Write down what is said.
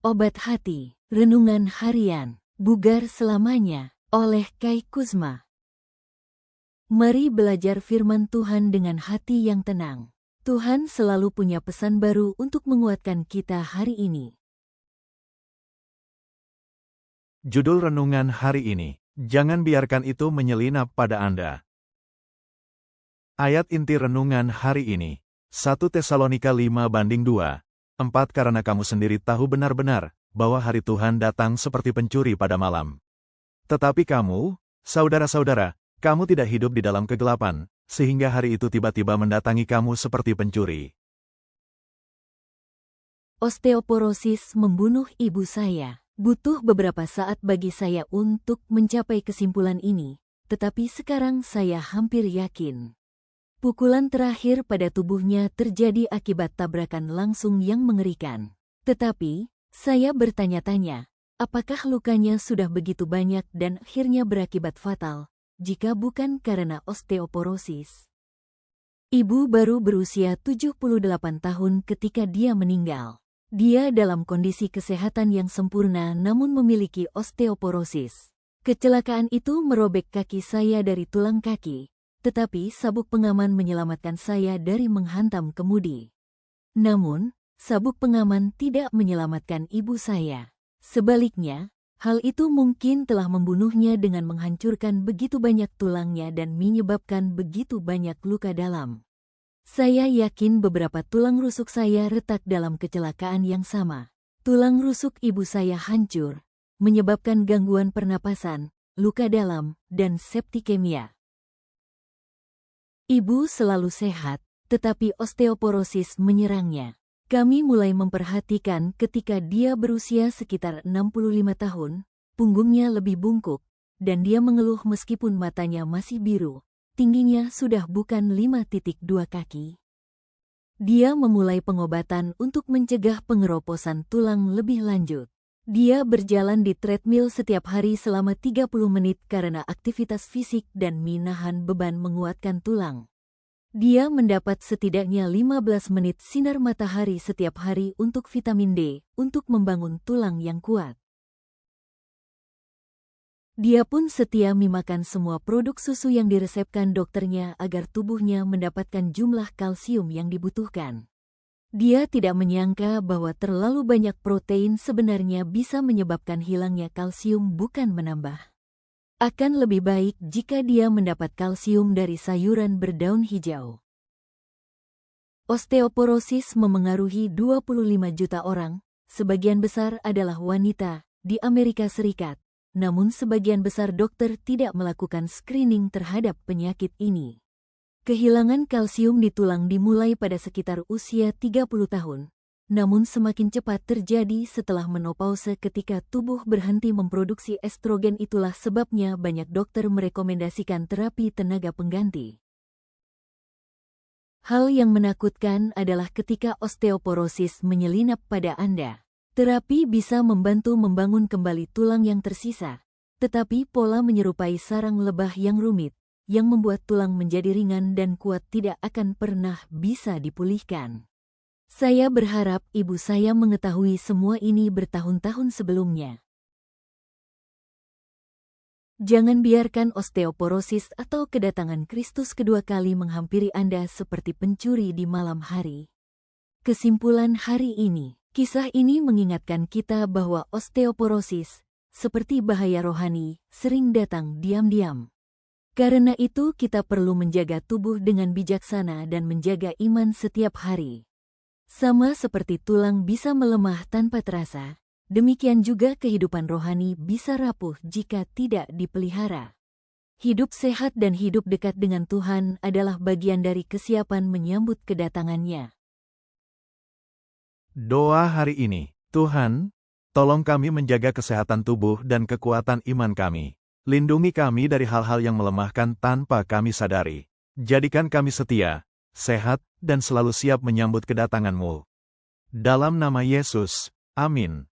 Obat Hati, Renungan Harian, Bugar Selamanya, oleh Kai Kusma. Mari belajar firman Tuhan dengan hati yang tenang. Tuhan selalu punya pesan baru untuk menguatkan kita hari ini. Judul renungan hari ini, jangan biarkan itu menyelinap pada Anda. Ayat inti renungan hari ini, 1 Tesalonika 5:2. 4 Karena kamu sendiri tahu benar-benar, bahwa hari Tuhan datang seperti pencuri pada malam. Tetapi kamu, saudara-saudara, kamu tidak hidup di dalam kegelapan, sehingga hari itu tiba-tiba mendatangi kamu seperti pencuri. Osteoporosis membunuh ibu saya. Butuh beberapa saat bagi saya untuk mencapai kesimpulan ini, tetapi sekarang saya hampir yakin. Pukulan terakhir pada tubuhnya terjadi akibat tabrakan langsung yang mengerikan. Tetapi, saya bertanya-tanya, apakah lukanya sudah begitu banyak dan akhirnya berakibat fatal, jika bukan karena osteoporosis? Ibu baru berusia 78 tahun ketika dia meninggal. Dia dalam kondisi kesehatan yang sempurna namun memiliki osteoporosis. Kecelakaan itu merobek kaki saya dari tulang kaki. Tetapi sabuk pengaman menyelamatkan saya dari menghantam kemudi. Namun, sabuk pengaman tidak menyelamatkan ibu saya. Sebaliknya, hal itu mungkin telah membunuhnya dengan menghancurkan begitu banyak tulangnya dan menyebabkan begitu banyak luka dalam. Saya yakin beberapa tulang rusuk saya retak dalam kecelakaan yang sama. Tulang rusuk ibu saya hancur, menyebabkan gangguan pernapasan, luka dalam, dan septikemia. Ibu selalu sehat, tetapi osteoporosis menyerangnya. Kami mulai memperhatikan ketika dia berusia sekitar 65 tahun, punggungnya lebih bungkuk, dan dia mengeluh meskipun matanya masih biru. Tingginya sudah bukan 5.2 kaki. Dia memulai pengobatan untuk mencegah pengeroposan tulang lebih lanjut. Dia berjalan di treadmill setiap hari selama 30 menit karena aktivitas fisik dan menahan beban menguatkan tulang. Dia mendapat setidaknya 15 menit sinar matahari setiap hari untuk vitamin D, untuk membangun tulang yang kuat. Dia pun setia memakan semua produk susu yang diresepkan dokternya agar tubuhnya mendapatkan jumlah kalsium yang dibutuhkan. Dia tidak menyangka bahwa terlalu banyak protein sebenarnya bisa menyebabkan hilangnya kalsium bukan menambah. Akan lebih baik jika dia mendapat kalsium dari sayuran berdaun hijau. Osteoporosis memengaruhi 25 juta orang, sebagian besar adalah wanita, di Amerika Serikat. Namun sebagian besar dokter tidak melakukan screening terhadap penyakit ini. Kehilangan kalsium di tulang dimulai pada sekitar usia 30 tahun, namun semakin cepat terjadi setelah menopause ketika tubuh berhenti memproduksi estrogen. Itulah sebabnya banyak dokter merekomendasikan terapi tenaga pengganti. Hal yang menakutkan adalah ketika osteoporosis menyelinap pada Anda. Terapi bisa membantu membangun kembali tulang yang tersisa, tetapi pola menyerupai sarang lebah yang rumit, yang membuat tulang menjadi ringan dan kuat tidak akan pernah bisa dipulihkan. Saya berharap ibu saya mengetahui semua ini bertahun-tahun sebelumnya. Jangan biarkan osteoporosis atau kedatangan Kristus kedua kali menghampiri Anda seperti pencuri di malam hari. Kesimpulan hari ini, kisah ini mengingatkan kita bahwa osteoporosis, seperti bahaya rohani, sering datang diam-diam. Karena itu kita perlu menjaga tubuh dengan bijaksana dan menjaga iman setiap hari. Sama seperti tulang bisa melemah tanpa terasa, demikian juga kehidupan rohani bisa rapuh jika tidak dipelihara. Hidup sehat dan hidup dekat dengan Tuhan adalah bagian dari kesiapan menyambut kedatangannya. Doa hari ini, Tuhan, tolong kami menjaga kesehatan tubuh dan kekuatan iman kami. Lindungi kami dari hal-hal yang melemahkan tanpa kami sadari. Jadikan kami setia, sehat, dan selalu siap menyambut kedatangan-Mu. Dalam nama Yesus, amin.